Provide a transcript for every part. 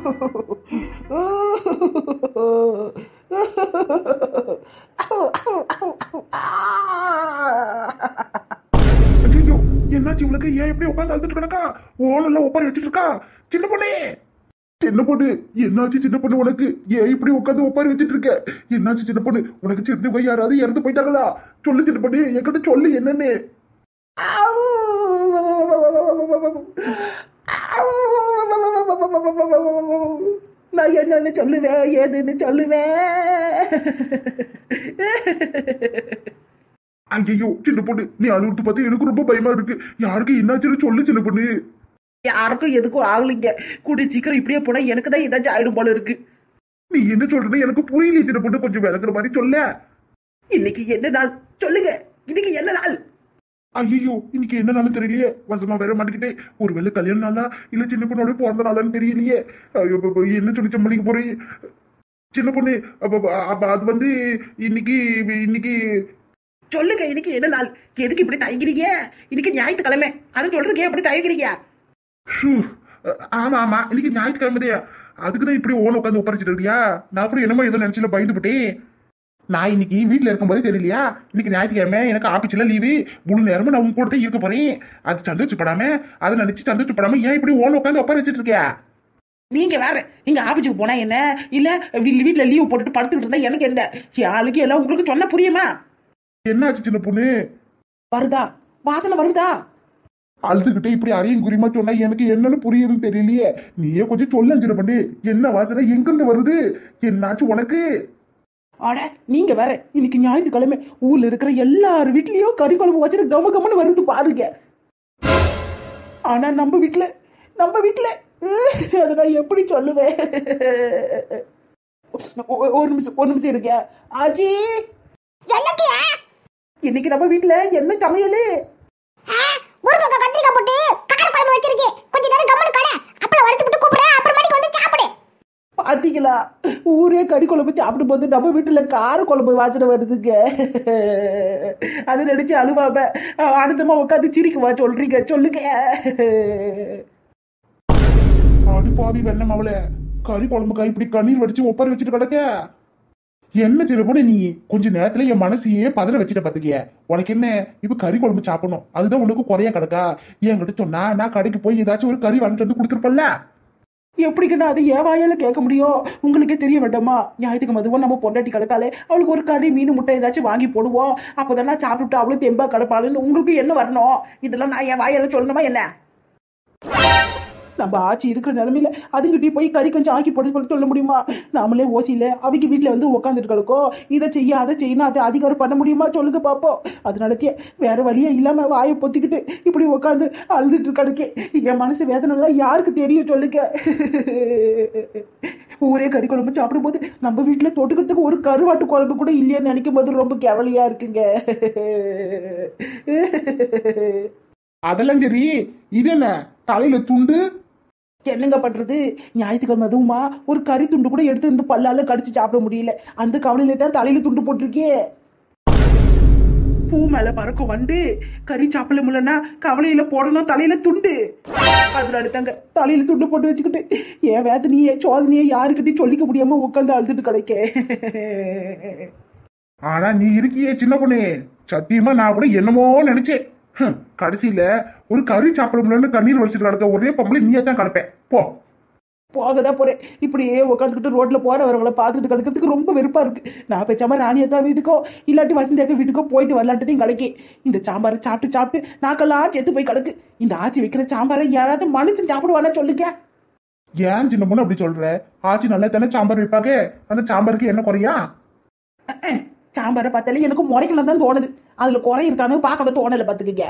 ஐயோ, என்னாச்சு இவளுக்கு? ஏன் எப்படி உட்காந்து அழுதுட்டு கிடக்கா? ஓலெல்லாம் ஒப்பாரி வச்சுட்டு இருக்கா? சின்ன பொண்ணு, சின்ன பொண்ணு, என்னாச்சு சின்ன பொண்ணு உனக்கு? ஏன் இப்படி உட்காந்து ஒப்பாரி வச்சுட்டு இருக்க? என்னாச்சு சின்ன பொண்ணு உனக்கு? சின்ன போய் யாராவது இறந்து போயிட்டாங்களா? சொல்லு சின்ன பொண்ணு, என்கிட்ட சொல்லு என்னன்னு. நான் என்னன்னு சொல்லுவேன், ஏதுன்னு சொல்லுவேன். ஐயோ சின்ன பொண்ணு, நீ அழுத்து பார்த்து எனக்கு ரொம்ப பயமா இருக்கு. யாருக்கு என்னாச்சுன்னு சொல்லு சின்ன பொண்ணு. யாருக்கும் எதுக்கும் ஆகலைங்க. கூடி சீக்கிரம் இப்படியே போனா எனக்கு தான் ஏதாச்சும் ஆயிடும் போல இருக்கு. நீ என்ன சொல்றேன்னு எனக்கு புரியல சின்ன பொண்ணு, கொஞ்சம் விளக்குற மாதிரி சொல்ல. இன்னைக்கு என்ன நாள் சொல்லுங்க? இன்னைக்கு என்ன நாள்? ஐயோ, இன்னைக்கு என்ன நாளும் தெரியலையே. வசமா வேற மாட்டிக்கிட்டே. ஒருவேளை கல்யாண நாளா இல்ல சின்ன பொண்ணோட பிறந்த நாளான்னு தெரியலையே. ஐயோ, என்ன சொல்லி சமாளிக்க போறேன் சின்ன பொண்ணு? அது வந்து இன்னைக்கு இன்னைக்கு சொல்லுங்க, இன்னைக்கு என்ன நாள்? எதுக்கு இப்படி தயக்கிறீங்க? இன்னைக்கு ஞாயிற்றுக்கிழமை, அது சொல்றதுக்கு எப்படி தயக்கிறீங்க? ஆமா ஆமா, இன்னைக்கு ஞாயிற்றுக்கிழமையா? அதுக்குதான் இப்படி ஓன உட்காந்து உட்காரிச்சிட்டு இருக்கியா? நான் கூட என்னமோ ஏதோ நினைச்சுல பயந்து போட்டேன். நான் இன்னைக்கு வீட்டுல இருக்கும் போதே தெரியலையா? இன்னைக்கு ஞாயிற்றுக்கிழமை, எனக்கு ஆபீஸ்ல லீவு, முழு நேரமும் நான் உங்க கூட இருக்க போறேன். அது சந்தோஷப்படாம, அதை நினைச்சு சந்தோஷப்படாம ஏன் இப்படி ஓன உட்காந்து உட்கார வச்சுட்டு இருக்கியா? நீங்க வேற இங்க ஆபீஸுக்கு போனா என்ன, இல்ல வீட்டுல லீவ் போட்டுட்டு படுத்துக்கிட்டு இருந்தா எனக்கு என்ன? ஆளுக்கு எல்லாம் உங்களுக்கு சொன்ன புரியுமா? என்னாச்சு சின்ன பொண்ணு? வருதா வாசனை? வருதா? அழுதுகிட்டே இப்படி அரையும் குறிமா சொன்னா எனக்கு என்னன்னு புரியுதுன்னு தெரியலையே. நீயே கொஞ்சம் சொல்ல சின்ன பொண்ணு, என்ன வாசனை எங்கிருந்து வருது? என்னாச்சு உனக்கு? ஆட நீங்க வேற, இன்னைக்கு ஞாயிற்றுக்கிழமை ஊர்ல இருக்கிற எல்லார் வீட்லயும் கறி குழம்பு வச்சுட்டு கம கமன்னு வருது பாருங்க. ஆனா நம்ம வீட்டுல அதை நான் எப்படி சொல்லுவேன்? ஒரு நிமிஷம் இருக்க ஆஜி. இன்னைக்கு நம்ம வீட்டுல என்ன சமையல்? கத்திரிக்காய் போட்டு கார குழம்பு வச்சிருக்கேன். கொஞ்ச நேரம் கம்மனு கடை அப்பளம் வறுத்து விட்டு கூப்பிடுறேன், அப்புறமாட்டி வந்து சாப்பிடு. பாத்தீங்களா, ஊரே கறி குழம்பு சாப்பிடும் போது நம்ம வீட்டுல கார குழம்பு வாசனை வருதுங்க. அது நினைச்சு அழுவாம ஆனந்தமா உட்காந்து சிரிக்குவா சொல்றீங்க? சொல்லுங்க. அது பாவி வெள்ளம் அவளை கறி குழம்புக்கா இப்படி கண்ணீர் வடிச்சு ஒப்பாரி வச்சுட்டு கிடக்க. என்ன சின்ன பொண்ணு, நீ கொஞ்ச நேரத்துல என் மனசையே பதற வச்சுட்ட பாத்துக்கிய. உனக்கு என்ன இப்ப கறி குழம்பு சாப்பிடணும், அதுதான் உனக்கு குறையா கிடக்கா? என்கிட்ட சொன்னா நான் கடைக்கு போய் ஏதாச்சும் ஒரு கறி வாங்கிட்டு வந்து கொடுத்துருப்பல. எப்படிக்கண்ணா அது என் வாயால கேட்க முடியும்? உங்களுக்கே தெரிய வேண்டாமா? ஞாயிற்றுக்கு மதுவும் நம்ம பொண்டாட்டி கிடக்காலே, அவளுக்கு ஒரு கறி மீன் முட்டை ஏதாச்சும் வாங்கி போடுவோம். அப்போதானே சாப்பிட்டு அவளும் தெம்பா கிடப்பாளுன்னு உங்களுக்கு என்ன வரணும்? இதெல்லாம் நான் என் வாயால சொல்லணுமா என்ன? நம்ம ஆட்சி இருக்கிற நிலைமையில அதுங்கிட்டே போய் கறி கொஞ்சம் ஆக்கி போட்டு சொல்ல முடியுமா? நாமளே ஓசியில அவங்க வீட்டுல வந்து உட்காந்துட்டு கிடக்கோம். இதை செய்ய அதை செய்யணும், அதை அதிகாரம் பண்ண முடியுமா? சொல்லுங்க பாப்போம். அதனாலக்கே வேற வழியே இல்லாம வாயை பொத்திக்கிட்டு இப்படி உட்காந்து அழுதுட்டு கிடக்கே. என் மனசு வேதனை எல்லாம் யாருக்கு தெரியும் சொல்லுங்க? ஊரே கறி குழம்பு சாப்பிடும் போது நம்ம வீட்டுல தொட்டுக்கிறதுக்கு ஒரு கருவாட்டு குழம்பு கூட இல்லையான்னு நினைக்கும் போது ரொம்ப கேவலையா இருக்குங்க. அதெல்லாம் சரி, இது என்ன தலையில துண்டு? என்னங்க பண்றது? ஞாயிற்றுக்கிழமை அதுவுமா ஒரு கறி துண்டு கூட எடுத்து இந்த பல்லால கடிச்சு சாப்பிட முடியல. அந்த கவலையில தான் தலையில துண்டு போட்டிருக்கே. பூ மேல பறக்கும் வண்டு, கறி சாப்பிட முடியலன்னா கவலையில போடணும் தலையில துண்டு. அதனால தாங்க தலையில துண்டு போட்டு வச்சுக்கிட்டு என் வேதனையே சோதனையே யாருக்கிட்டையும் சொல்லிக்க முடியாம உட்காந்து அழுதுட்டு கிடைக்க. ஆனா நீ இருக்கியே சின்ன பொண்ணு, சத்தியமா நான் கூட என்னமோ நினைச்சேன். கடைசியில ஒரு கறி சாப்பிட முடியலன்னு கண்ணீர் வடிச்சிட்டு கிடக்க ஒரே பொம்பளை நீயே தான் கிடப்பேன். போகதான் போறேன். இப்படியே உட்காந்துக்கிட்டு ரோட்ல போறவர்களை பார்த்துட்டு கிடக்கிறதுக்கு ரொம்ப வெறுப்பா இருக்கு. நான் பேச்சாம ராணி அக்கா வீட்டுக்கோ இல்லாட்டி வசந்தி அக்கா வீட்டுக்கோ போயிட்டு வரலான்ட்டதையும் கிடைக்கி. இந்த சாம்பாரை சாப்பிட்டு நாக்கெல்லாம் செத்து போய் கிடக்கு. இந்த ஆச்சி வைக்கிற சாம்பாரை யாராவது மனுஷன் சாப்பிடுவானா சொல்லுங்க? ஏன் சின்ன பொண்ணு அப்படி சொல்ற? ஆச்சி நல்லா தானே சாம்பார் வைப்பாங்க, அந்த சாம்பாருக்கு என்ன குறையா? சாம்பாரை பார்த்தாலே எனக்கு முறைக்கணும் தான் தோணுது. அதுல குறை இருக்கானு பார்க்க தோணல பாத்துக்கீங்க.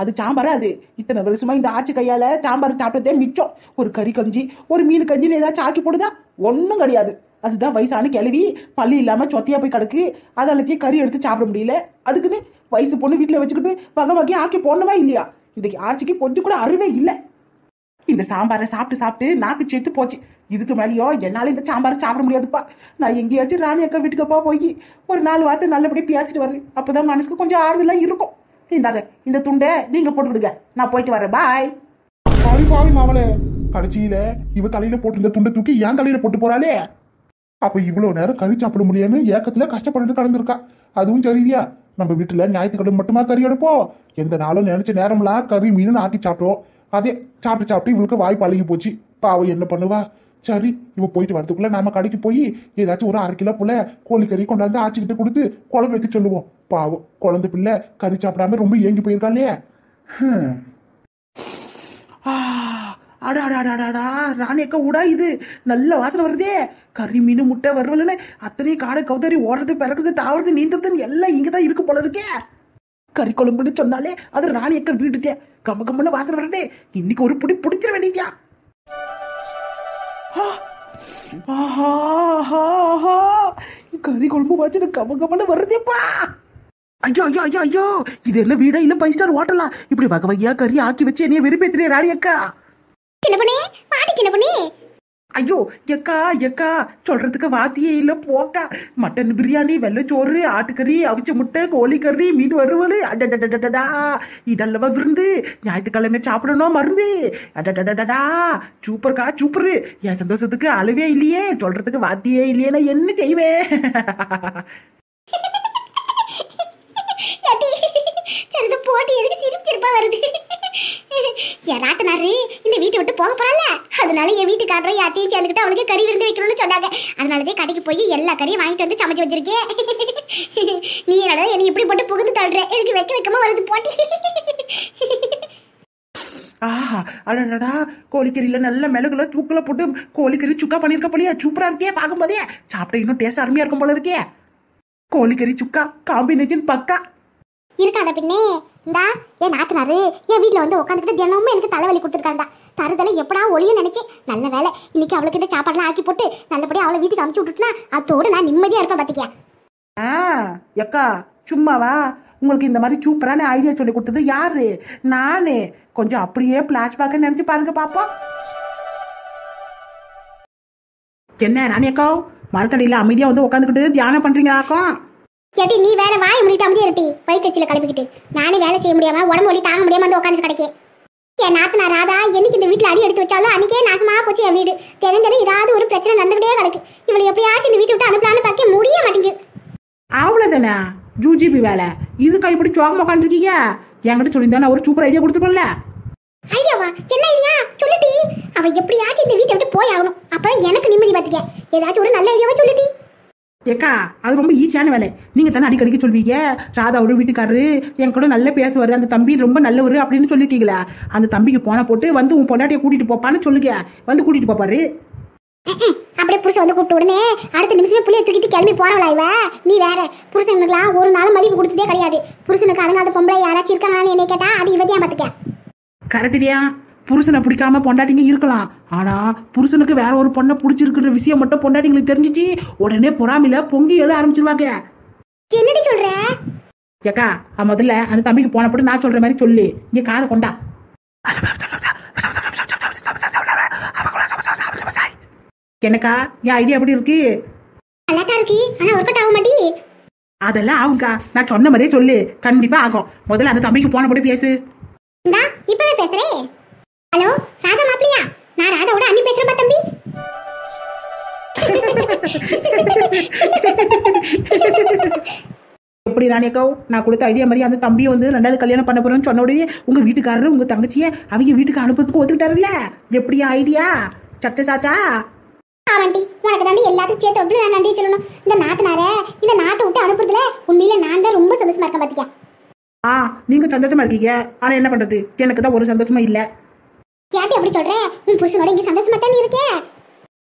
அது சாம்பாரா? அது இத்தனை வருஷமா இந்த ஆட்சி கையால சாம்பார் சாப்பிட்டதே மிச்சம். ஒரு கறி கஞ்சி ஒரு மீன் கஞ்சின்னு ஏதாச்சும் ஆக்கி போடுதா? ஒன்னும் கிடையாது. அதுதான் வயசான கிளவி பள்ளி இல்லாம சொத்தியா போய் கிடக்கு. அதெல்லாத்தையும் கறி எடுத்து சாப்பிட முடியல. அதுக்குன்னு வயசு பொண்ணு வீட்டுல வச்சுக்கிட்டு வகை வகையா ஆக்கி போடணுமா இல்லையா? இந்த ஆட்சிக்கு கொஞ்சம் கூட அறிவே இல்லை. இந்த சாம்பாரை சாப்பிட்டு நாக்கு செத்து போச்சு. இதுக்கு மேலேயோ என்னால இந்த சாம்பாரை சாப்பிட முடியாதுப்பா. நான் எங்கேயாச்சும் ராணி அக்கா வீட்டுக்குப்பா போய் ஒரு 4 வார்த்தை நல்லபடியா பேசிட்டு வரேன். அப்பதான் மனசுக்கு கொஞ்சம் ஆறுதலா இருக்கும். இந்தாங்க இந்த துண்டை நீங்க போட்டுக்கிடுங்க, நான் போயிட்டு வரேன். பாய். பாவி மாவளே, கடைசியில இவ தலையில போட்டிருந்த துண்டை தூக்கி என் தலையில போட்டு போறாளே. அப்ப இவ்வளவு நேரம் கறி சாப்பிட முடியும்னு ஏக்கத்துல கஷ்டப்பட்டு கடந்திருக்கா. அதுவும் சரியா, நம்ம வீட்டுல ஞாயிற்றுக்கிழமை மட்டுமா கறி எடுப்போம். எந்த நாளும் நினைச்ச நேரம்லாம் கறி மீன் ஆக்கி சாப்பிட்டோம். அதே சாப்பிட்டு இவளுக்கு வாய் பழகி போச்சு. பாவம் என்ன பண்ணுவா. சரி, இவ போயிட்டு வரதுக்குள்ள நாம கடைக்கு போய் ஏதாச்சும் ஒரு 1/2 கிலோ போல கோழிக்கறி கொண்டாந்து ஆச்சிக்கிட்டு கொடுத்து குழம்பு வைக்க சொல்லுவோம். பாவம் குழந்தை பிள்ளை கறி சாப்பிடாம ரொம்ப ஏங்கி போயிருக்கா இல்லையா. அடாடாடாடா, ராணி அக்கா உடா, இது நல்ல வாசனை வருதே. கறி மீன் முட்டை வறுவல்னு அத்தனையும் காடை கௌதாரி ஓடுறது பிறகுறது தாவறது நீந்ததுன்னு எல்லாம் இங்கதான் இருக்கு போல இருக்கே. கறி குழம்புன்னு சொன்னாலே அது ராணி அக்கா வீட்டுக்கே கம்ம கம்மன்னு வாசனை வருதே. இன்னைக்கு ஒரு புடி பிடிச்சிட வேண்டியதா. கறி குழம்பு வச்சுட்டு கம்ம கம்மன்னு வருதேப்பா. ஐயோ ஐயோ ஐயோ ஐயோ, இது என்ன வீடா இல்ல 5 ஸ்டார் ஹோட்டலா? இப்படி வகை வகையா கறி ஆக்கி வச்சு என்னைய வெறுப்பேத்திரே ராணி அக்கா. சின்ன பண்ணே, பாட்டி சின்ன பண்ணே. ஐயோ எக்கா எக்கா, சொல்றதுக்கு வாத்தியே இல்ல போக்கா. மட்டன் பிரியாணி, வெள்ளைச்சோறு, ஆட்டுக்கறி, அவிச்ச முட்டை, கோழிக்கறி, மீன் வறுவல், அடடடடடா, இதெல்லாம் விருந்து. ஞாயிற்றுக்கிழமை சாப்பிடணும் மருந்து. அடடடடா, சூப்பர்க்கா சூப்பரு. என் சந்தோஷத்துக்கு அளவே இல்லையே, சொல்றதுக்கு வாத்தியே இல்லையே, நான் என்ன செய்வேன்? சரி, போட்டி எதுக்கு சிரிச்சிருப்பா வருது. என் நாத்தனாரு இந்த வீட்டை விட்டு போக போறால, அதனால என் வீட்டுக்காரரை யாத்தையும் சேர்ந்துக்கிட்டு அவளுக்கு கறி விருந்து வைக்கணும்னு சொன்னாங்க. அதனாலதான் கடைக்கு போய் எல்லா கறியும் வாங்கிட்டு வந்து சமைச்சு வச்சிருக்கேன். நீ என்னடா என்னை இப்படி போட்டு புகுந்து தள்ளுற, எனக்கு வைக்க வைக்கமா வருது போட்டி. ஆஹா, அடடா, கோழிக்கறியில நல்ல மிளகுல தூக்கல போட்டு கோழிக்கறி சுக்கா பண்ணிருக்க போலியா. சூப்பரா இருக்கே, பார்க்கும் போதே சாப்பிட்ட இன்னும் டேஸ்ட் அருமையா இருக்கும் போல இருக்கே. கோழிக்கறி சுக்கா காம்பினேஷன் பக்கா இருக்காத பின்னே. இந்தா என் நாத்தனாரு என் வீட்டுல வந்து உட்காந்துக்கிட்டு தினமும் எனக்கு தலைவலி கொடுத்துருக்காங்க. தருதலை எப்படா ஒளியும் நினைச்சேன். நல்ல வேலை இன்னைக்கு அவளுக்கு இந்த சாப்பாடுலாம் ஆக்கி போட்டு நல்லபடியா அவளை வீட்டுக்கு அமுச்சு விட்டுட்டுனா அதோட நான் நிம்மதியா இருப்பேன் பாத்தியா. எக்கா சும்மாவா? உங்களுக்கு இந்த மாதிரி சூப்பரான ஐடியா சொல்லி கொடுத்தது யாரு? நானு. கொஞ்சம் அப்படியே பிளாஷ்பேக் நினைச்சு பாருங்க பாப்போம். என்ன ராணி அக்கா, மரத்தடியில அமைதியா வந்து உட்காந்துக்கிட்டு தியானம் பண்றீங்களாக்கும்? ஏட்டி நீ வேற வாய முடிட்டு அமைதியா இருட்டி. வயிற்றுல கிளப்பிக்கிட்டு நானே வேலை செய்ய முடியாம உடம்பு வலி தாங்க முடியாம வந்து உட்காந்து கிடைக்கேன். என் நாத்தனா ராதா என்னைக்கு இந்த வீட்டுல அடி எடுத்து வச்சாலும் அன்னைக்கே நாசமா போச்சு என் வீடு. தெரிஞ்சது ஏதாவது ஒரு பிரச்சனை நடந்துகிட்டே கிடக்கு. இவளை எப்படியாச்சும் இந்த வீட்டை விட்டு அனுப்பலான்னு பார்க்க முடிய மாட்டேங்குது. அவ்வளவுதானே ஜூஜிபி வேலை. இதுக்கா இப்படி சோகமா உட்காந்துருக்கீங்க? என்கிட்ட சொல்லியிருந்தா ஒரு சூப்பர் ஐடியா கொடுத்துருக்கோம்ல. ஐடியாவா? என்ன ஐடியா சொல்லுட்டி. அவ எப்படியாச்சும் இந்த வீட்டை விட்டு போய் ஆகணும். அப்பதான் எனக்கு நிம்மதி பார்த்துக்க. ஏதாச்சும் ஒரு நல்ல ஐடியாவா சொல்லுட்டி. ஏக்கா அது ரொம்ப ஈஸியான வேலை. நீங்க தானே அடிக்கடிக்கு சொல்வீங்க ராதாவோட வீட்டுக்காரரு என் கூட நல்ல பேசுவாரு, அந்த தம்பி ரொம்ப நல்லவரு அப்படின்னு சொல்லிருக்கீங்களா. அந்த தம்பிக்கு போன போட்டு வந்து உன் பொண்டாட்டியை கூட்டிட்டு போப்பான்னு சொல்லுங்க. வந்து கூட்டிட்டு போப்பாரு. அப்படியே புருஷன் வந்து கூப்பிட்டு உடனே அடுத்த நிமிஷமே புள்ளைய தூக்கிட்டு கிளம்பி போறவளா இவ. நீ வேற புருஷனுக்குலாம் ஒரு நாள் மதிப்பு கொடுத்ததே கிடையாது. புருஷனுக்கு அடங்காத பொம்பளை யாராச்சும் இருக்காங்களான்னு என்னை கேட்டா அது இவதியா பாத்துக்க. கரெக்டியா? புருஷனை பிடிக்காம பொண்டாட்டிங்க இருக்கலாம், ஆனா புருஷனுக்கு வேற ஒரு பொண்ணை பிடிச்சிருக்கிற விஷயம் மட்டும் பொண்டாட்டிங்களுக்கு தெரிஞ்சிச்சு உடனே பொறாமையில பொங்கி எழுத ஆரம்பிச்சிருவாங்க. என்னடி சொல்ற? ஏக்கா முதல்ல அந்த தம்பிக்கு போன போட்டு நான் சொல்ற மாதிரி சொல்லு. இங்க காதை கொண்டா. எனக்கா என் ஐடியா எப்படி இருக்கு? நல்லாதான் இருக்கு, ஆனா ஒர்க் அவுட் ஆக மாட்டி. அதெல்லாம் ஆகும்க்கா, நான் சொன்ன மாதிரியே சொல்லு, கண்டிப்பா ஆகும். முதல்ல அந்த தம்பிக்கு போன போட்டு பேசு. இந்தா இப்பவே பேசுறேன். ஹலோ ராதா மாப்பிளையா? நான் ராதாவோட அண்ணி பேசுறேன் பா தம்பி. எப்படி ராணியக்கா நான் கொடுத்த ஐடியா மாதிரி அந்த தம்பியை வந்து 2வது கல்யாணம் பண்ண போறேன்னு சொன்ன உடனே உங்க வீட்டுக்காரரு உங்க தங்கச்சியை அவங்க வீட்டுக்கு அனுப்புறதுக்கு ஒத்துக்கிட்டாருல்ல? எப்படியா ஐடியா? சச்ச சாச்சா? ஆமாண்டி, உனக்கு தாண்டி எல்லாத்தையும் சேர்த்து வந்து நான் நன்றி சொல்லணும். இந்த நாத்தனார இந்த நாட்டை விட்டு அனுப்புறதுல உண்மையில நான் தான் ரொம்ப சந்தோஷமா இருக்கேன் பாத்தியா. நீங்க சந்தோஷமா இருக்கீங்க, ஆனா என்ன பண்றது, எனக்கு தான் ஒரு சந்தோஷமா இல்ல. யாட்டி அப்படி சொல்ற? உன் புருஷனோட இங்க சந்தோஷமா தானே இருக்கே.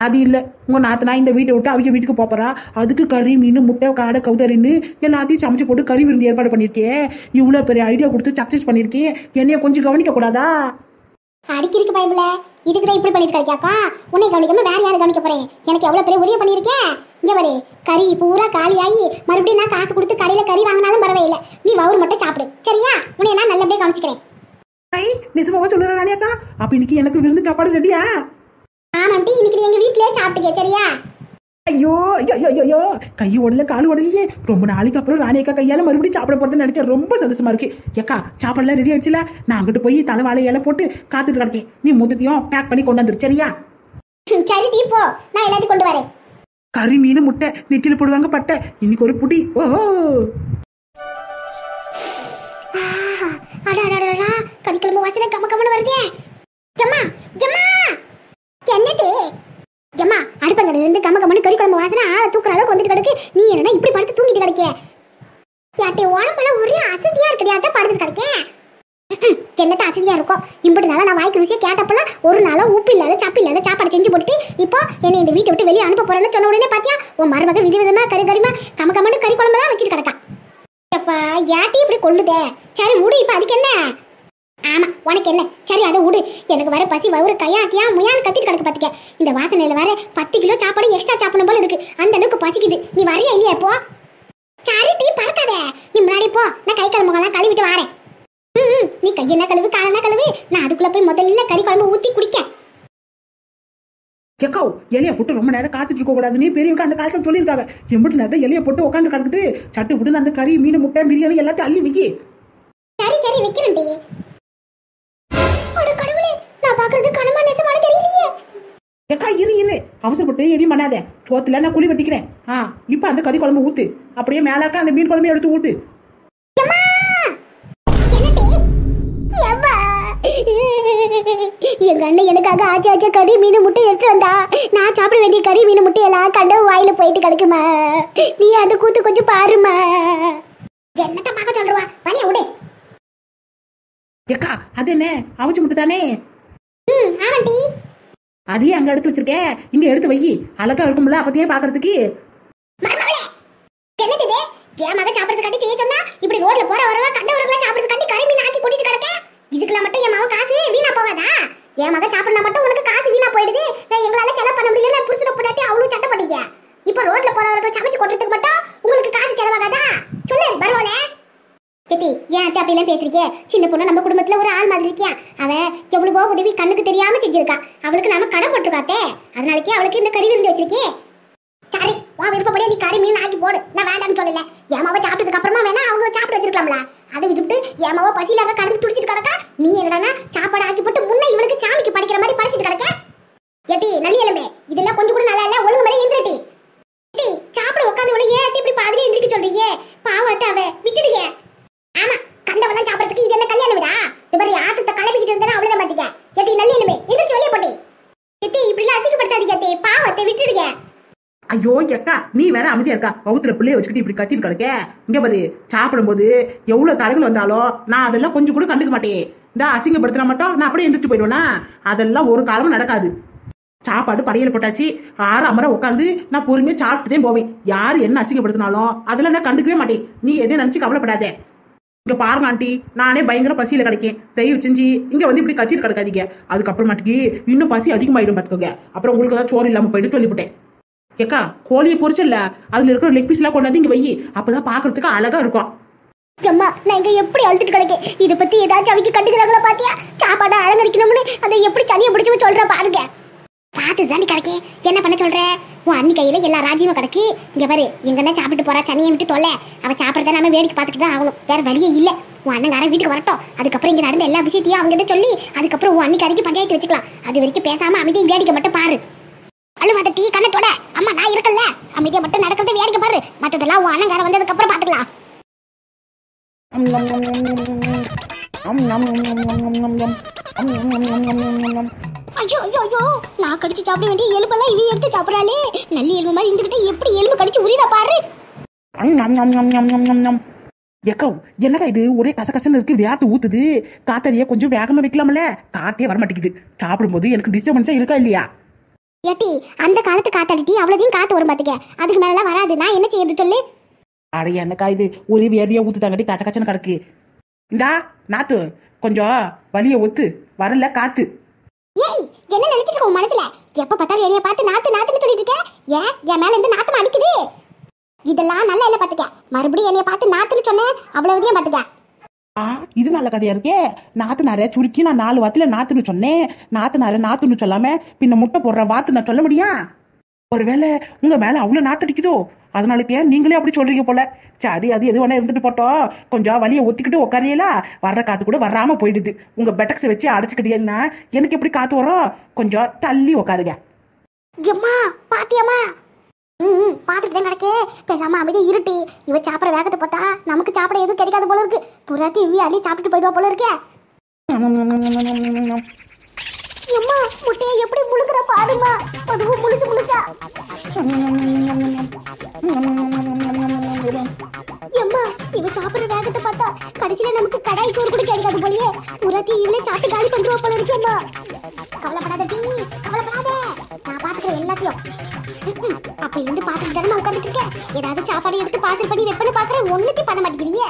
அது இல்ல, உங்க நாத்தனா இந்த வீட்டை விட்டு அவங்க வீட்டுக்கு போறா. அதுக்கு கறி மீன் முட்டை காடை கௌதரின்னு எல்லாத்தையும் சமைச்சு போட்டு கறி விருந்து ஏற்பாடு பண்ணிருக்கேன். இவ்வளவு பெரிய ஐடியா கொடுத்து சக்சஸ் பண்ணிருக்கேன். என்னைய கொஞ்சம் கவனிக்க கூடாதா? அடிக்கிருக்கு பயமில்ல, இதுக்குதான் இப்படி பண்ணிட்டு கிடைக்காப்பா. உன்னை கவனிக்காம வேற யாரும் கவனிக்க போறேன்? எனக்கு எவ்வளவு பெரிய உதவி பண்ணிருக்கேன். இங்க வரு, கறி பூரா காலியாகி மறுபடியும் நான் காசு கொடுத்து கடையில கறி வாங்கினாலும் பரவாயில்லை. நீ வவுர் மட்டும் சாப்பிடு சரியா? உன்னை நான் நல்லபடியா கவனிச்சுக்கிறேன். நிஜமாவா சொல்லுற ராணியாக்கா? அப்ப இன்னைக்கு எனக்கு விருந்து சாப்பாடு ரெடியா? ஆமாண்டி, இன்னைக்கு எங்க வீட்லயே சாப்பிட்டுக்க சரியா? ஐயோ ஐயோ ஐயோ ஐயோ, கை உடல கால் உடலையே. ரொம்ப நாளைக்கு அப்புறம் ராணியக்கா கையால மறுபடியும் சாப்பிட போறதுன்னு நினைச்சா ரொம்ப சந்தோஷமா இருக்கு. ஏக்கா சாப்பாடுலாம் ரெடி ஆயிடுச்சுல, நான் அங்கிட்டு போய் தலைவாழை இலை போட்டு காத்துட்டு கிடக்கேன். நீ மொத்தத்தையும் பேக் பண்ணி கொண்டு வந்துரு சரியா? சரி டீ போ, நான் எல்லாத்தையும் கொண்டு வரேன். கறி மீன் முட்டை நெத்தியில போடுவாங்க பட்டை, இன்னைக்கு ஒரு புடி. ஓஹோ அடாடாடா, கறிக்குழம்பு வாசனை கம கமன்னு வருதே. ஜம்மா ஜம்மா, என்னடி ஜம்மா? அடுப்பங்கரையில இருந்து கம கமன்னு கறிக்குழம்பு வாசனை ஆளை தூக்குற அளவுக்கு வந்துட்டு கிடக்கு. நீ என்னடா இப்படி படுத்து தூங்கிட்டு கிடக்க? யாட்டே உடம்பெல்லாம் ஒரே அசதியா இருக்கடி, அதான் படுத்துட்டு கிடக்கேன். என்னத்த அசதியா இருக்கும்? இம்பட்டு நாளா நான் வாய்க்கு ருசியா கேட்டப்பெல்லாம் ஒரு நாளா உப்பு இல்லாத சப்பு இல்லாத சாப்பாடு செஞ்சு போட்டு இப்போ என்னை இந்த வீட்டை விட்டு வெளியே அனுப்ப போறேன்னு சொன்ன உடனே பாத்தியா உன் மருமக விதவிதமா கறிமா கம கமன்னு கறி குழம்பெல்லாம் வச்சுட்டு கிடக்கா. அப்பா யாட்டி இப்படி கொள்ளுதே. சரி விடு, இப்ப அதுக்கு என்ன? ஆமா உனக்கு என்ன? சரி அதை விடு. எனக்கு வர பசி வயிறு கையாக்கியா முயான்னு கத்திட்டு கிடக்கு பாத்துக்க. இந்த வாசனையில வர 10 கிலோ சாப்பாடு எக்ஸ்ட்ரா சாப்பிடணும் போல இருக்கு. அந்த அளவுக்கு பசிக்குது. நீ வரையா இல்லையா இப்போ? சரி டீ பறக்காத, நீ முன்னாடி போ, நான் கை கால் முகம்லாம் கழுவிட்டு வரேன். நீ கையென்ன கழுவு காலனா கழுவு, நான் அதுக்குள்ள போய் முதல்ல கறி குழம்பு ஊத்தி குடிக்க. கேக்கோ இலைய போட்டு ரொம்ப நேரம் காத்துட்டு இருக்க கூடாதுன்னு பெரியவங்க அந்த காலத்துல சொல்லியிருக்காங்க. எம்பிட்டு நேரம் இலைய போட்டு உட்காந்து கிடக்குது. சட்டு புட்டு அந்த கறி மீன் முட்டை பிரியாணி எல்லாத்தையும் அள்ளி வைக்கி. சரி சரி வைக்கிறேன் டி. அட கடவுளே, நான் பாக்குறது கனமா நெசமான தெரியலையே. ஏக்கா இரு இரு, அவசரப்பட்டு எதையும் பண்ணாத. சோத்துல நான் குழி வெட்டிக்கிறேன். இப்ப அந்த கறி குழம்பு ஊத்து, அப்படியே மேலாக்க அந்த மீன் குழம்பு எடுத்து ஊத்து. எங்க அண்ணன் எனக்காக ஆச்சா கறி மீன் முட்டை எடுத்து வந்தா, நான் சாப்பிட வேண்டிய கறி மீன் முட்டை எல்லாம் கண்ட வாயில போயிட்டு கிடக்குமா. நீ அந்த கூத்து கொஞ்சம் பாருமா. என்னத்தை பார்க்க சொல்றவா, வழிய விடு. ஏக்கா அது என்ன அவிச்சு முட்டை தானே? ஆமாண்டி. அதையே அங்க எடுத்து வச்சிருக்கேன், இங்க எடுத்து வை. அழகா இருக்கும்ல அப்பத்தையே பாக்குறதுக்கு. என்னது இது? என் மக சாப்பிடறதுக்காண்டி செய்ய சொன்னா இப்படி ரோட்ல போற வரவா கண்டவர்களா சாப்பிடறதுக்காண்டி கறி மீன் ஆக்கி கூட்டிட்டு கிடக்க. இதுக்கெல்லாம் மட்டும் என் மகன் காசு வீணா போவாதா? என் மகன் சாப்பிடனா மட்டும் உனக்கு காசு வீணா போயிடுது. எங்களால செலவு பண்ண முடியல, நான் புருஷனை போட்டாட்டி அவ்வளவு சட்டப்பட்டீங்க. இப்ப ரோட்ல போறவர்களை சமைச்சு கொட்டுறதுக்கு மட்டும் உங்களுக்கு காசு செலவாகாதா? சொல்லு பரவாயில்ல. சித்தி ஏன் அத்தை அப்படி எல்லாம் பேசுறீங்க? சின்ன பொண்ணு நம்ம குடும்பத்துல ஒரு ஆள் மாதிரி இருக்கியா? அவ எவ்வளவோ உதவி கண்ணுக்கு தெரியாம செஞ்சிருக்கா. அவளுக்கு நாம கடன் போட்டுருக்காத்தே, அதனாலக்கே அவளுக்கு இந்த கறி விருந்து வச்சிருக்கே. சரி உன் விருப்பப்படியே நீ கறி மீன் ஆக்கி போடு, நான் வேண்டாம்னு சொல்லல. ஏமாவ சாப்பிட்டதுக்கு அப்புறமா வேணா அவங்க சாப்பிட வச்சிருக்கலாம்ல. அதை விட்டுவிட்டு ஏமாவ பசியிலாக கடந்து துடிச்சிட்டு கிடக்கா. நீ என்னடா சாப்பாடு ஆக்கி போட்டு முன்ன இவளுக்கு சாமிக்கு படிக்கிற மாதிரி படிச்சிட்டு கிடக்க. ஏட்டி நல்லி எலுமே, இதெல்லாம் கொஞ்சம் கூட நல்லா இல்ல. ஒழுங்கு மாதிரி எந்திரட்டி. சாப்பிட உட்காந்து இவ்வளவு ஏன் இப்படி பாதிரி எந்திரிக்க சொல்றீங்க? பாவத்தை அவ விட்டுடுங்க. ஆமா கண்டவெல்லாம் சாப்பிடறதுக்கு இது என்ன கல்யாணம் விடா? இது மாதிரி ஆத்தத்தை கலப்பிக்கிட்டு இருந்தா அவ்வளவுதான் பாத்துக்க. ஏட்டி நல்லி எலுமே எந்திரிச்சு வெளியே போட்டி. ஏட்டி இப்படி எல்லாம் அசிங்கப்படுத்தாதீங்க. பாவத்தை விட்டுடுங்க. ஐயோ எக்கா நீ வேற அமைதியா இருக்கா? பவுத்துல பிள்ளைய வச்சுக்கிட்டு இப்படி கத்திட்டு கிடக்க. இங்க பாரு, சாப்பிடும் போது எவ்வளவு தலைகள் வந்தாலும் நான் அதெல்லாம் கொஞ்சம் கூட கண்டுக்க மாட்டேன். இந்த அசிங்கப்படுத்தினா மட்டும் நான் அப்படியே எந்திரிச்சு போயிடுவேனா? அதெல்லாம் ஒரு காலமும் நடக்காது. சாப்பாடு படையில போட்டாச்சு, அமர உட்காந்து நான் பொறுமையா சாப்பிட்டுதான் போவேன். யாரு என்ன அசிங்கப்படுத்தினாலும் அதெல்லாம் நான் கண்டுக்கவே மாட்டேன். நீ எதையும் நினைச்சு கவலைப்படாத. இங்க பாருங்க ஆண்டி, நானே பயங்கர பசியில கிடைக்கேன். தயவு செஞ்சு இங்க வந்து இப்படி கத்திட்டு கிடக்காதீங்க. அதுக்கப்புறமாட்டிக்கு இன்னும் பசி அதிகமாயிடும் பாத்துக்கோங்க. அப்புறம் உங்களுக்கு ஏதாவது சோறு இல்லாம போயிட்டு சொல்லிவிட்டேன். ஏக்கா கோழியை பொரிச்சல்ல, அதுல இருக்கிற லெக் பீஸ் எல்லாம் கொண்டாந்து இங்க வை. அப்பதான் பாக்குறதுக்கு அழகா இருக்கும். அம்மா நான் இங்க எப்படி அழுத்துட்டு கிடக்கேன். இதை பத்தி ஏதாச்சும் அவைக்கு கண்டுக்கிறாங்களா பாத்தியா? சாப்பாடு அலங்கரிக்கணும்னு அதை எப்படி சனியை பிடிச்சு சொல்ற பாருங்க. பார்த்து தாண்டி கிடக்கே. என்ன பண்ண சொல்ற? உன் அண்ணி கையில எல்லா ராஜ்யமும் கிடக்கு. இங்க பாரு, எங்கன்னா சாப்பிட்டு போறா, சனியை விட்டு தொல்ல. அவ சாப்பிடறத நாம வேடிக்கை பார்த்துட்டு தான் ஆகணும். வேற வழியே இல்ல. உன் அண்ணங்காரன் வீட்டுக்கு வரட்டும். அதுக்கப்புறம் இங்க நடந்த எல்லா விஷயத்தையும் அவங்க கிட்ட சொல்லி அதுக்கப்புறம் உன் அன்னிக்காரிக்கு பஞ்சாயத்து வச்சுக்கலாம். அது வரைக்கும் பேசாம அமைதியை வேடிக்கை மட்டும் பாரு. அழுவாத டீ கண்ணத்தோட. அம்மா நான் இருக்கல, அமைதியா மட்டும் நடக்கிறத வேடிக்கை பாரு. மத்ததெல்லாம் உன் அண்ணங்காரன் வந்ததுக்கு அப்புறம் பாத்துக்கலாம். ஐயோ ஐயோ ஐயோ, நான் கடிச்சு சாப்பிட வேண்டிய எலும்பெல்லாம் இவ எடுத்து சாப்பிடறாளே. நல்லி எலும்பு மாதிரி இருந்துகிட்டு எப்படி எலும்பு கடிச்சு உரிரா பாரு. ஏக்கா என்னக்கா இது ஒரே கசகசன்னு இருக்கு, வேர்த்து ஊத்துது. காத்தடிய கொஞ்சம் வேகமா வைக்கலாம்ல, காத்தே வர மாட்டேங்குது. சாப்பிடும்போது எனக்கு டிஸ்டர்பன்ஸா இருக்கா இல்லையா? ஏட்டி அந்த காலத்து காத்தடிட்டி அவ்வளோதையும் காத்து வரும் பாத்துக்க. அதுக்கு மேலாம் வராது. நான் என்ன செய்யறது சொல்லு? அட என்னக்கா இது ஒரே வேர்வையா ஊத்துதாங்கட்டி கச்ச கச்சன்னு கிடக்கு. இந்தா நாத்து கொஞ்சம் வலிய ஒத்து வரல காத்து. ஏய் என்ன நினைச்சிட்டு இருக்க உன் மனசுல? எப்ப பார்த்தாலும் என்னைய பார்த்து நாத்து நாத்துன்னு சொல்லிட்டு இருக்க. ஏன் என் மேல இருந்து நாத்தமா அடிக்குது? இதெல்லாம் நல்லா இல்ல பாத்துக்க. மறுபடியும் என்னைய பார்த்து நாத்துன்னு சொன்னேன், அவ்வளவுதையும் பாத்துக்க. இது நல்ல கதையா இருக்கே. நாத்துனார சுருக்கி நான் 4 வாத்துல நாத்துன்னு சொன்னேன். நாத்துனார நாத்துன்னு சொல்லாம பின்ன முட்டை போடுற வாத்து நான் சொல்ல முடியும்? ஒருவேளை உங்க மேல அவ்வளவு நாத்தடிக்குதோ, அதனாலக்கே நீங்களே அப்படி சொல்றீங்க போல. சரி, அது எது வேணா இருந்துட்டு போட்டோம். கொஞ்சம் வலியை ஒத்திக்கிட்டு உட்காரியலா, வர்ற காத்து கூட வராம போயிடுது. உங்க பெட்டக்ஸை வச்சு அடைச்சுக்கிட்டீங்கன்னா எனக்கு எப்படி காத்து வரும்? கொஞ்சம் தள்ளி உட்காருங்க. எம்மா பாத்தியம்மா? பாத்துட்டு தான் கிடக்கே. பேசாம அமைதியா இருட்டு. இவ சாப்பிட வேகத்தை பார்த்தா நமக்கு சாப்பிட எதுவும் கிடைக்காது போல இருக்கு. புறாத்தி இவ்வி அள்ளி சாப்பிட்டுட்டு போயிடுவா போல இருக்கே. எம்மா முட்டையை எப்படி முழுக்கிற பாருமா, அதுவும் முழுசு முழுசா. எம்மா இவ சாப்பிடுற வேகத்தை பார்த்தா கடைசியில நமக்கு கடாய் சோறு கூட கிடைக்காது போலயே. புறாத்தி இவளே சாப்பிட்டு காலி பண்றவா போல இருக்கேம்மா. கவலைப்படாத டி, கவலைப்படாத, நான் பாத்துக்கிறேன் எல்லாத்தையும். அப்ப இருந்து பாத்துட்டு தானே உட்காந்துட்டு இருக்கேன். ஏதாவது சாப்பாடு எடுத்து பாத்து பண்ணி வெப்பனை பாக்குறேன், ஒண்ணுத்தையும் பண்ண மாட்டேங்கிறியே.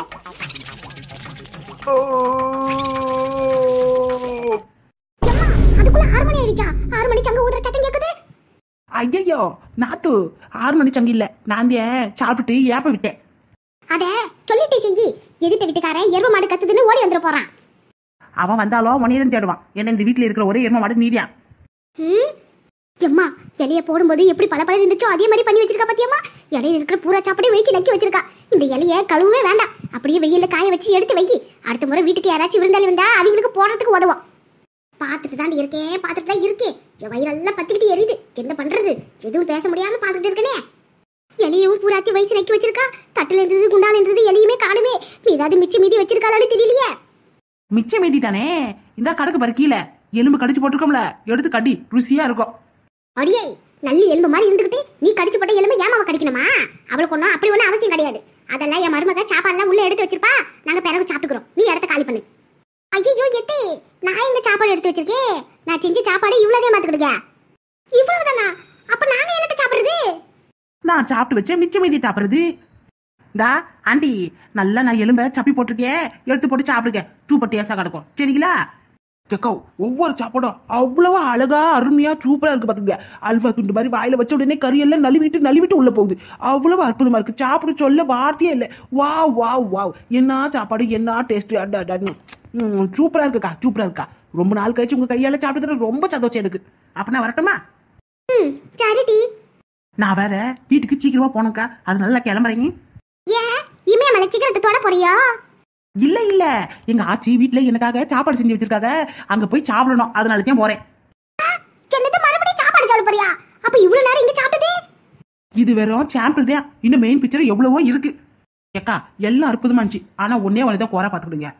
அதுக்குள்ள 6 மணி ஆயிடுச்சா? 6 மணி சங்க ஊதுற சத்தம் கேக்குது. ஐயோ நாத்து, 6 மணி சங்கு இல்ல, நான் சாப்பிட்டுட்டு ஏப்ப விட்டேன். அத சொல்லிட்டே செஞ்சி. எதிர்த்த வீட்டுக்காரன் எரும மாடு கத்துதுன்னு ஓடி வந்துட போறான். அவன் வந்தாலும் மணியதான் தேடுவான். என்ன இந்த வீட்டுல இருக்கிற ஒரே எரும மாடு நீதியா. எம்மா இலைய போடும்போது எப்படி பல இருந்துச்சோ அதே மாதிரி பண்ணி வச்சிருக்கா பாத்தியம்மா. இலையில இருக்கிற பூரா சாப்பாடு வச்சு நக்கி வச்சிருக்கா. இந்த இலைய கழுவவே வேண்டாம், அப்படியே வெயில காய வச்சு எடுத்து வைக்கி. அடுத்த முறை வீட்டுக்கு யாராச்சும் விருந்தாளி வந்தா அவங்களுக்கு போடுறதுக்கு உதவும். பாத்துட்டு தான் இருக்கேன், பாத்துட்டு தான் இருக்கேன். என் வயிறெல்லாம் பத்திக்கிட்டு எரியுது. என்ன பண்றது? எதுவும் பேச முடியாம பாத்துக்கிட்டு இருக்கனே. இலையும் பூராத்தி வயசு நக்கி வச்சிருக்கா. தட்டுல இருந்தது குண்டால இருந்தது எலையுமே காணுமே. ஏதாவது மிச்சம் மீதி வச்சிருக்காளான்னு தெரியலையே. மிச்ச மீதி தானே, இந்த கடுக்கு பாரு கீழே எலும்பு கடிச்சு போட்டுருக்கோம்ல, எடுத்து கடி, ருசியா இருக்கும். அடியே நல்ல எலும்பு மாதிரி இருந்துகிட்டு நீ கடிச்சு போட்ட எலும்பு ஏமாவ கடிக்கணுமா? அவளுக்கு ஒன்றும் அப்படி ஒன்றும் அவசியம் கிடையாது. அதெல்லாம் என் மருமக சாப்பாடுலாம் உள்ள எடுத்து வச்சிருப்பா. நாங்க பிறகு சாப்பிட்டுக்கிறோம். நீ இடத்த காலி பண்ணு. ஐயோ எத்தே, நான் எங்க சாப்பாடு எடுத்து வச்சிருக்கேன்? நான் செஞ்ச சாப்பாடு இவ்வளவுதே மாத்துக்கிடுங்க. இவ்வளவுதானா? அப்ப நாங்க என்னத்தை சாப்பிடுறது? நான் சாப்பிட்டு வச்சேன், மிச்ச மீதி சாப்பிடுறது. இந்தா ஆண்டி, நல்லா நான் எலும்ப சப்பி போட்டிருக்கேன், எடுத்து போட்டு சாப்பிடுங்க. சூப்பர் டேஸ்டா கிடக்கும், சரிங்களா? கேக்கோ, ஒவ்வொரு சாப்பாடும் அவ்வளவா அழகா அருமையா சூப்பரா இருக்கு பாத்துங்க. அல்வா துண்டு மாதிரி வாயில வச்ச உடனே கறியெல்லாம் நழுவிட்டு உள்ள போகுது. அவ்வளவு அற்புதமா இருக்கு. சாப்பிட சொல்ல வார்த்தையே இல்லை. வாவ் வாவ் வாவ், என்ன சாப்பாடு, என்ன டேஸ்ட். சூப்பரா இருக்குக்கா, சூப்பரா இருக்கா. ரொம்ப நாள் கழிச்சு உங்க கையால சாப்பிட்டு ரொம்ப சந்தோஷம் எனக்கு. அப்ப நான் வரட்டுமா? சரிடி. நான் வேற வீட்டுக்கு சீக்கிரமா போனக்கா, அது நல்லா கிளம்புறீங்க. ஏன் இமயமலை சீக்கிரத்தை தொட போறியா? இல்ல இல்ல, எங்க ஆச்சி வீட்டுல எனக்காக சாப்பாடு செஞ்சு வச்சிருக்காங்க, அங்க போய் சாப்பிடணும், அதனாலதான் போறேன். என்னது மறுபடியும் சாப்பாடு சாப்பிட போறியா? அப்ப இவ்வளவு நேரம் இங்க சாப்பிட்டதே? இது வெறும் சாம்பிள் தான், இன்னும் மெயின் பிக்சர் எவ்வளவோ இருக்கு. ஏக்கா எல்லாம் அற்புதமா இருந்துச்சு, ஆனா ஒன்னே ஒன்னுதான் குறை பாத்துக்கிடுங்க.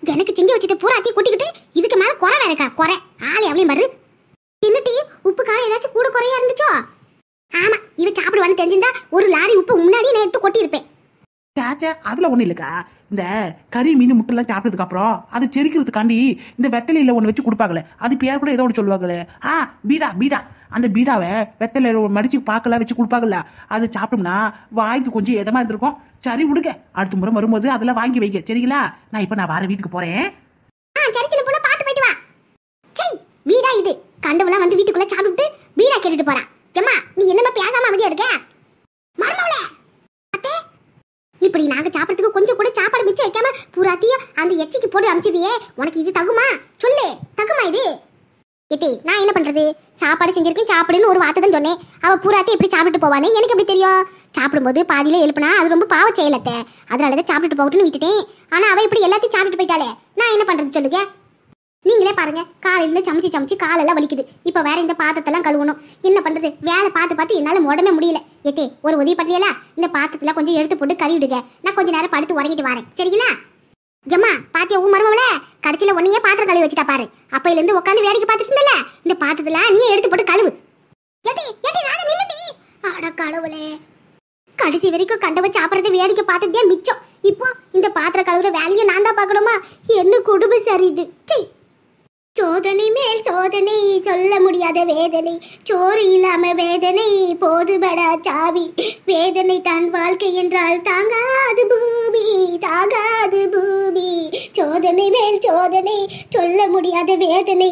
எனக்கு செஞ்சு வச்சது பூராத்தி கூட்டிக்கிட்டு இதுக்கு மேல குறை வேறக்கா குறை. ஆளே அவளையும் பாரு. என்னட்டி உப்பு காரம் ஏதாச்சும் கூட குறையா இருந்துச்சோ? ஆமா, இவ சாப்பிடுவான்னு தெரிஞ்சிருந்தா ஒரு லாரி உப்பு முன்னாடி நான் எடுத்து கொட்டி இருப்பேன். சாச்சா அதுல ஒண்ணு இல்லக்கா, இந்த கறி மீன் முட்டை எல்லாம் சாப்பிட்டதுக்கு அப்புறம் அது செரிக்கிறதுக்காண்டி இந்த வெத்தலையில ஒண்ணு வச்சு கொடுப்பாங்களே, அது பேர் கூட ஏதோ ஒன்று சொல்லுவாங்களே. பீடா பீடா. அந்த பீடாவை வெத்தலையில மடிச்சு பாக்கெல்லாம் வச்சு கொடுப்பாங்கல்ல, அது சாப்பிட்டோம்னா வாய்க்கு கொஞ்சம் எதமா இருந்திருக்கும். சரி விடுங்க, அடுத்த முறை வரும்போது அதெல்லாம் வாங்கி வைக்க, சரிங்களா? நான் வர வீட்டுக்கு போறேன். சரி சின்ன பொண்ணு, பாத்து போயிட்டு வா. சரி வீடா இது? கண்டவெல்லாம் வந்து வீட்டுக்குள்ள சாப்பிட்டு வீடா கேட்டுட்டு போறா. ஏம்மா நீ என்னமா பேசாம அமைதியா இருக்க? மர்மவளே அத்தே, இப்படி நாங்க சாப்பிடறதுக்கு கொஞ்சம் கூட சாப்பாடு மிச்சம் வைக்காம பூராத்தியும் அந்த எச்சிக்கு போட்டு அமிச்சிடியே, உனக்கு இது தகுமா? சொல்லு, தகுமா இது? ஏத்தி நான் என்ன பண்றது? சாப்பாடு செஞ்சிருக்கேன் சாப்பிடுன்னு ஒரு வார்த்தை தான் சொன்னேன். அவ பூராத்தி எப்படி சாப்பிட்டு போவானே எனக்கு எப்படி தெரியும்? சாப்பிடும்போது பாதியில எழுப்பினா அது ரொம்ப பாவ செயலத்த, அதனாலதான் சாப்பிட்டுட்டு போகட்டுன்னு விட்டுட்டேன். ஆனா அவ இப்படி எல்லாத்தையும் சாப்பிட்டு போயிட்டாலே, நான் என்ன பண்றது சொல்லுங்க? நீங்களே பாருங்க, காலையில சமைச்சு காலெல்லாம் வலிக்குது. இப்ப வேற இந்த பாத்திரத்தெல்லாம் கழுவணும். என்ன பண்றது? வேலை பார்த்து என்னால உடம்பே முடியல. ஏத்தே ஒரு உதவி பண்றீங்களா? இந்த பாத்திரத்துல கொஞ்சம் எடுத்து போட்டு கறி விடுங்க, நான் கொஞ்ச நேரம் படுத்து உறங்கிட்டு வரேன், சரிங்களா? ஜம்மா பாத்தியா உன் மருமவள கடைசியில ஒன்னையே பாத்திரம் கழுவி வச்சுட்டா பாரு. அப்பையில இருந்து உட்காந்து வேடிக்கை பார்த்துட்டு இருந்தல, இந்த பாத்திரத்துல நீ எடுத்து போட்டு கழுவு. அட கடவுளே, கடைசி வரைக்கும் கண்டவ சாப்பிடறத வேடிக்கை பார்த்ததே மிச்சம். இப்போ இந்த பாத்திர கழுவுற வேலையை நான் தான் பார்க்கணுமா? என்ன குடும்பம் சரிது. சோதனை மேல் சோதனை, சொல்ல முடியாத வேதனை, சோறு இல்லாம வேதனை, போதுபடா சாவி, வேதனை தான் வாழ்க்கை என்றால் தாங்காது பூமி, தாங்காது பூமி, சோதனை மேல் சோதனை, சொல்ல முடியாத வேதனை.